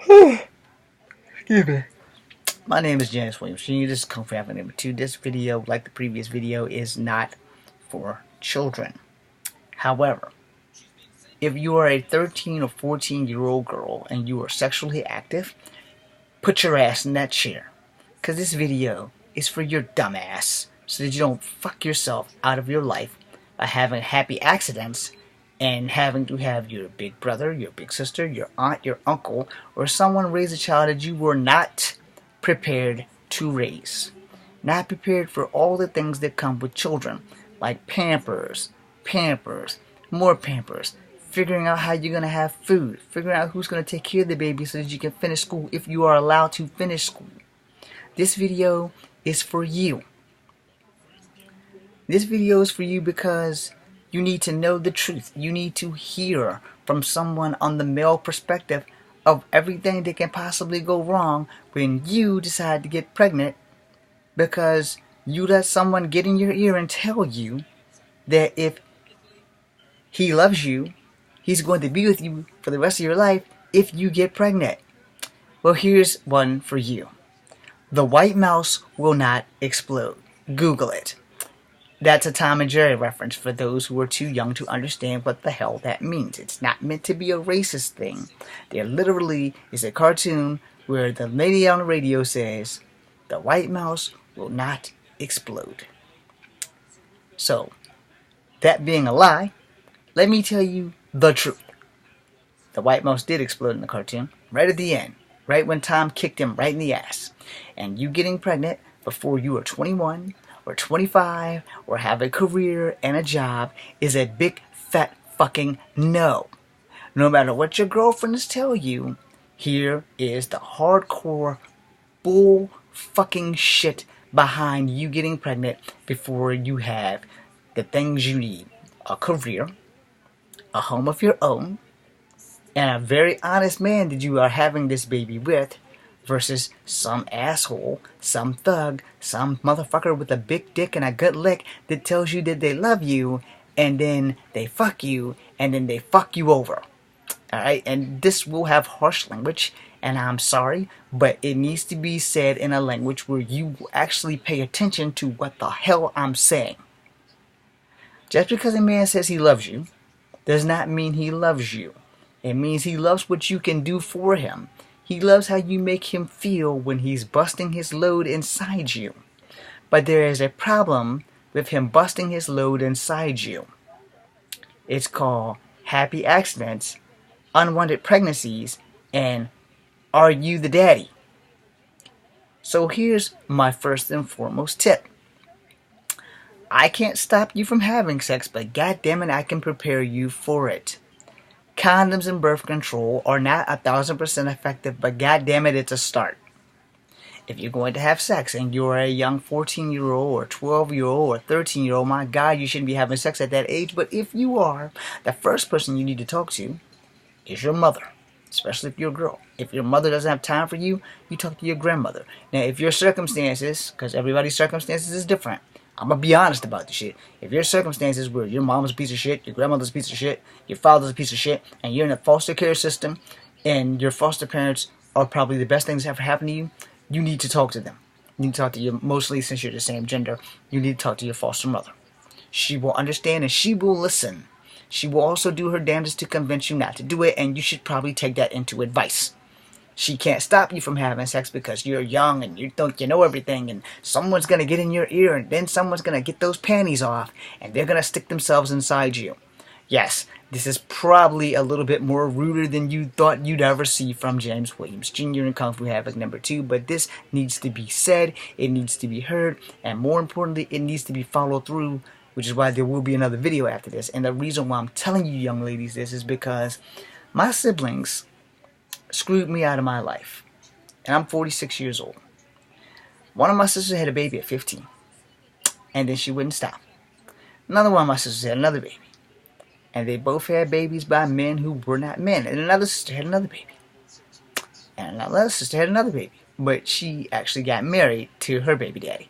Excuse me. My name is James Williams Jr. This is Kung Fu Having number 2. This video, like the previous video, is not for children. However, if you are a 13 or 14-year-old girl and you are sexually active, put your ass in that chair. Because this video is for your dumb ass so that you don't fuck yourself out of your life by having happy accidents and having to have your big brother, your big sister, your aunt, your uncle, or someone raise a child that you were not prepared to raise. Not prepared for all the things that come with children, like pampers, more pampers, figuring out how you're going to have food, figuring out who's going to take care of the baby so that you can finish school if you are allowed to finish school. This video is for you. This video is for you because you need to know the truth. You need to hear from someone on the male perspective of everything that can possibly go wrong when you decide to get pregnant because you let someone get in your ear and tell you that if he loves you, he's going to be with you for the rest of your life if you get pregnant. Well, here's one for you. The white mouse will not explode. Google it. That's a Tom and Jerry reference for those who are too young to understand what the hell that means. It's not meant to be a racist thing. There literally is a cartoon where the lady on the radio says, the white mouse will not explode. So, that being a lie, let me tell you the truth. The white mouse did explode in the cartoon, right at the end, right when Tom kicked him right in the ass. And you getting pregnant before you are 21 or 25 or have a career and a job is a big fat fucking no. No matter what your girlfriends tell you, here is the hardcore bull fucking shit behind you getting pregnant before you have the things you need. A career, a home of your own, and a very honest man that you are having this baby with, versus some asshole, some thug, some motherfucker with a big dick and a good lick that tells you that they love you, and then they fuck you, and then they fuck you over. Alright, and this will have harsh language, and I'm sorry, but it needs to be said in a language where you actually pay attention to what the hell I'm saying. Just because a man says he loves you does not mean he loves you. It means he loves what you can do for him. He loves how you make him feel when he's busting his load inside you. But there is a problem with him busting his load inside you. It's called happy accidents, unwanted pregnancies, and are you the daddy? So here's my first and foremost tip. I can't stop you from having sex, but goddammit, I can prepare you for it. Condoms and birth control are not 1,000% effective, but goddammit, it's a start. If you're going to have sex and you're a young 14-year-old or 12-year-old or 13-year-old, my God, you shouldn't be having sex at that age. But if you are, the first person you need to talk to is your mother, especially if you're a girl. If your mother doesn't have time for you, you talk to your grandmother. Now, if your circumstances, because everybody's circumstances is different, I'm going to be honest about the shit. If your circumstances where your mom's a piece of shit, your grandmother's a piece of shit, your father's a piece of shit, and you're in a foster care system, and your foster parents are probably the best things that ever happened to you, you need to talk to them. You need to talk to your, mostly since you're the same gender, you need to talk to your foster mother. She will understand and she will listen. She will also do her damnedest to convince you not to do it, and you should probably take that into advice. She can't stop you from having sex because you're young and you think you know everything, and someone's going to get in your ear and then someone's going to get those panties off and they're going to stick themselves inside you. Yes, this is probably a little bit more ruder than you thought you'd ever see from James Williams Jr. in Kung Fu Havoc number 2, but this needs to be said, it needs to be heard, and more importantly, it needs to be followed through, which is why there will be another video after this. And the reason why I'm telling you young ladies this is because my siblings screwed me out of my life. And I'm 46 years old. One of my sisters had a baby at 15. And then she wouldn't stop. Another one of my sisters had another baby. And they both had babies by men who were not men. And another sister had another baby. And another sister had another baby. But she actually got married to her baby daddy.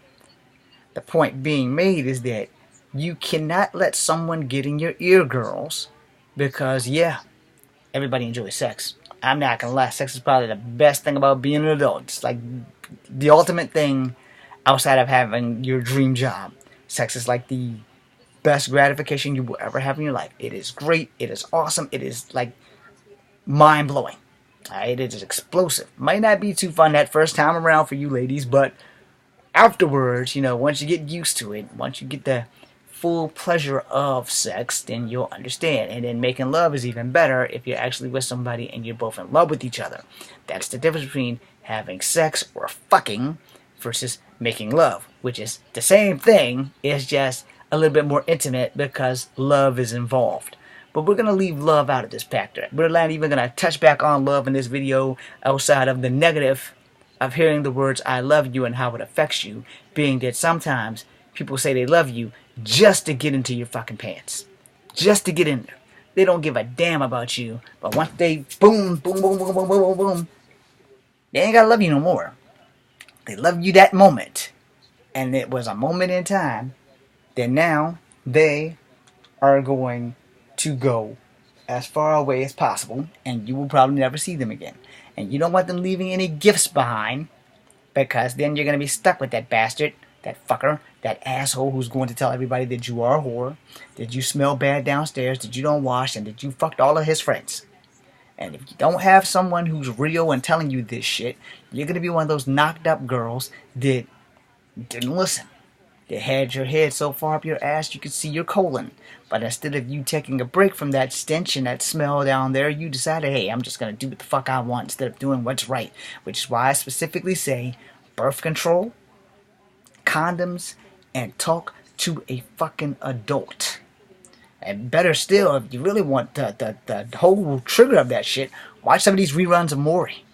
The point being made is that you cannot let someone get in your ear, girls. Because, yeah, everybody enjoys sex. I'm not gonna lie, sex is probably the best thing about being an adult. It's like the ultimate thing outside of having your dream job. Sex is like the best gratification you will ever have in your life. It is great. It is awesome. It is like mind blowing. It is explosive. Might not be too fun that first time around for you ladies, but afterwards, once you get used to it, once you get the full pleasure of sex, then you'll understand. And then making love is even better if you're actually with somebody and you're both in love with each other. That's the difference between having sex or fucking versus making love, which is the same thing. It's just a little bit more intimate because love is involved. But we're going to leave love out of this factor. We're not even going to touch back on love in this video outside of the negative of hearing the words I love you and how it affects you, being that sometimes people say they love you just to get into your fucking pants. Just to get in there. They don't give a damn about you, but once they boom, boom, boom, boom, boom, boom, boom, boom, they ain't gotta love you no more. They love you that moment. And it was a moment in time. Then now they are going to go as far away as possible, and you will probably never see them again. And you don't want them leaving any gifts behind, because then you're going to be stuck with that bastard, that fucker, that asshole who's going to tell everybody that you are a whore, that you smell bad downstairs, that you don't wash, and that you fucked all of his friends. And if you don't have someone who's real and telling you this shit, you're going to be one of those knocked up girls that didn't listen. That had your head so far up your ass you could see your colon. But instead of you taking a break from that stench and that smell down there, you decided, hey, I'm just going to do what the fuck I want instead of doing what's right. Which is why I specifically say birth control, condoms, and talk to a fucking adult. And better still, if you really want the whole trigger of that shit, watch some of these reruns of Maury.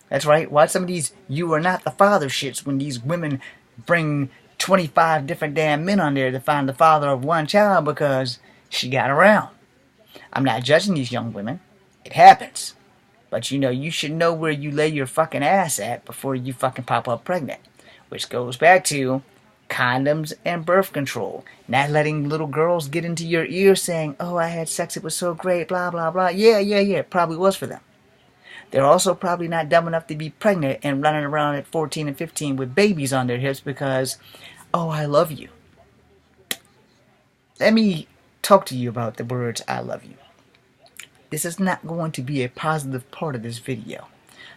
That's right, watch some of these You Are Not the Father shits when these women bring 25 different damn men on there to find the father of one child because she got around. I'm not judging these young women. It happens. But you should know where you lay your fucking ass at before you fucking pop up pregnant. Which goes back to condoms and birth control. Not letting little girls get into your ear saying, oh, I had sex, it was so great, blah, blah, blah. Yeah, it probably was for them. They're also probably not dumb enough to be pregnant and running around at 14 and 15 with babies on their hips because, oh, I love you. Let me talk to you about the words I love you. This is not going to be a positive part of this video.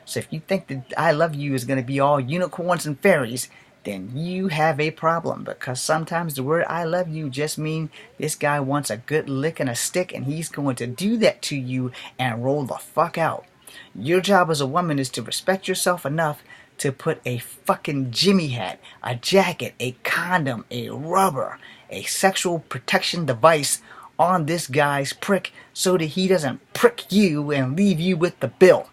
So if you think that I love you is going to be all unicorns and fairies, then you have a problem, because sometimes the word I love you just means this guy wants a good lick and a stick and he's going to do that to you and roll the fuck out. Your job as a woman is to respect yourself enough to put a fucking Jimmy hat, a jacket, a condom, a rubber, a sexual protection device on this guy's prick so that he doesn't prick you and leave you with the bill.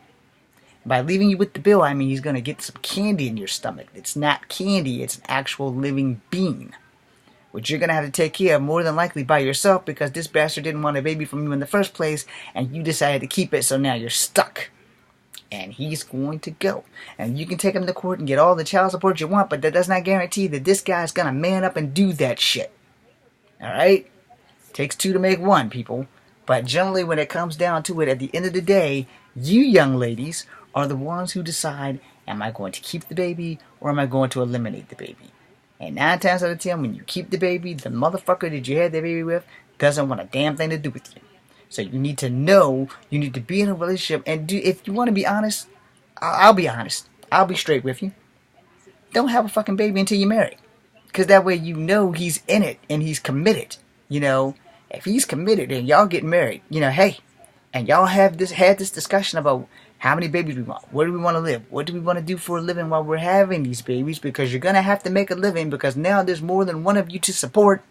By leaving you with the bill, I mean he's going to get some candy in your stomach. It's not candy, it's an actual living being, which you're going to have to take care of more than likely by yourself because this bastard didn't want a baby from you in the first place and you decided to keep it, so now you're stuck. And he's going to go. And you can take him to court and get all the child support you want, but that does not guarantee that this guy's going to man up and do that shit. Alright? Takes two to make one, people. But generally when it comes down to it, at the end of the day, you young ladies are the ones who decide, am I going to keep the baby or am I going to eliminate the baby? And 9 times out of 10, when you keep the baby, the motherfucker that you had the baby with doesn't want a damn thing to do with you. So you need to know, you need to be in a relationship, and if you want to be honest, I'll be honest. I'll be straight with you. Don't have a fucking baby until you're married. Because that way you know he's in it and he's committed. If he's committed and y'all get married, hey, and y'all had this discussion about how many babies we want, where do we want to live, what do we want to do for a living while we're having these babies, because you're going to have to make a living because now there's more than one of you to support,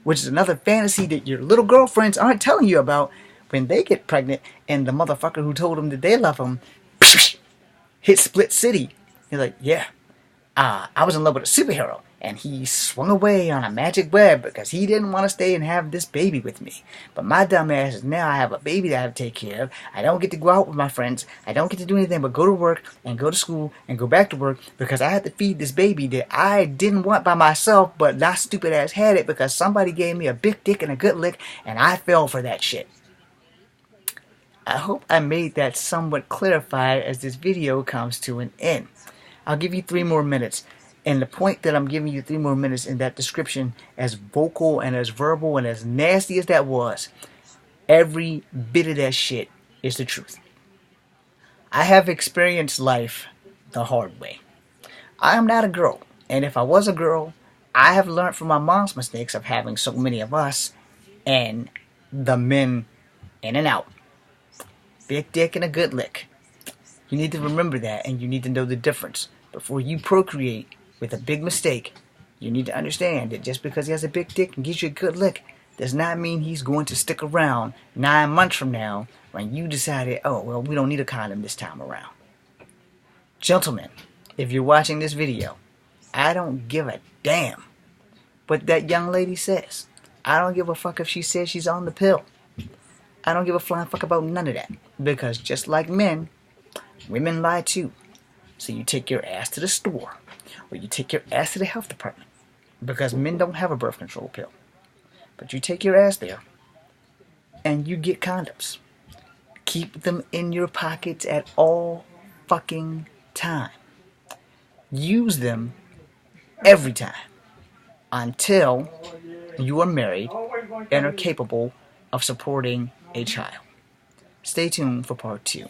which is another fantasy that your little girlfriends aren't telling you about when they get pregnant and the motherfucker who told them that they love them hit Split City. You're like, yeah, I was in love with a superhero and he swung away on a magic web because he didn't want to stay and have this baby with me. But my dumb ass is now I have a baby that I have to take care of. I don't get to go out with my friends. I don't get to do anything but go to work and go to school and go back to work because I have to feed this baby that I didn't want by myself, but not stupid ass had it because somebody gave me a big dick and a good lick and I fell for that shit. I hope I made that somewhat clarified as this video comes to an end. I'll give you 3 more minutes. And the point that I'm giving you 3 more minutes in that description, as vocal and as verbal and as nasty as that was, every bit of that shit is the truth. I have experienced life the hard way. I am not a girl. And if I was a girl, I have learned from my mom's mistakes of having so many of us and the men in and out. Big dick and a good lick. You need to remember that, and you need to know the difference. Before you procreate with a big mistake, you need to understand that just because he has a big dick and gives you a good lick does not mean he's going to stick around 9 months from now when you decided, oh, well, we don't need a condom this time around. Gentlemen, if you're watching this video, I don't give a damn what that young lady says. I don't give a fuck if she says she's on the pill. I don't give a flying fuck about none of that. Because just like men, women lie too. So you take your ass to the store, or you take your ass to the health department. Because men don't have a birth control pill. But you take your ass there, and you get condoms. Keep them in your pockets at all fucking time. Use them every time until you are married and are capable of supporting a child. Stay tuned for part 2.